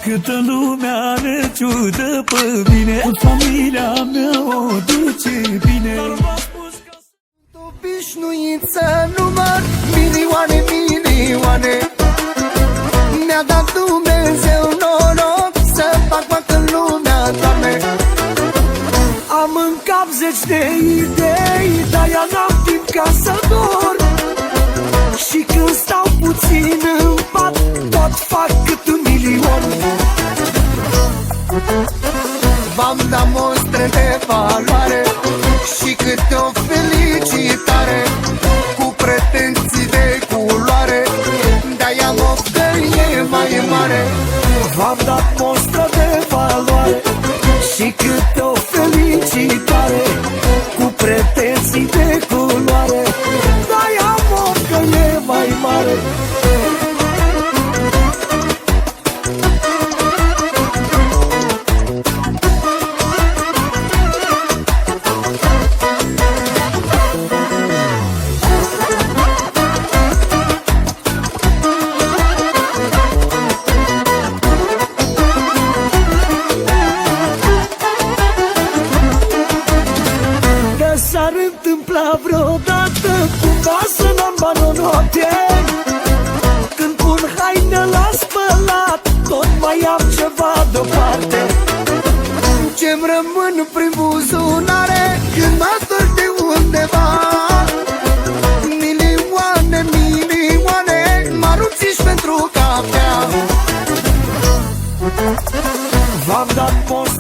Câtă lumea ne ciudă pe mine, cu familia mea o duce bine. Obișnuiță număr milioane, milioane. Mi-a dat Dumnezeu noroc să fac facă în lumea, Doamne. Am în cap zeci de idei, dar eu n-am timp ca să dorm. Și când stau puțin în pat, tot fac cât un milion. V-am dat mostre de valoare și câte o felicitare, cu pretenții de culoare, de-aia mă că e mai mare. V-am dat mostră de valoare și câte o felicitare, cu pretenții de culoare, de-aia mă că e mai mare. S-ar întâmpla vreodată cumva să n-am bani o noapte, când pun haine la spălat, tot mai am ceva deoparte. Ce-mi rămân prin buzunare când mă întorc de undeva, milioane, milioane, mărunțiși pentru cafea. V-am dat post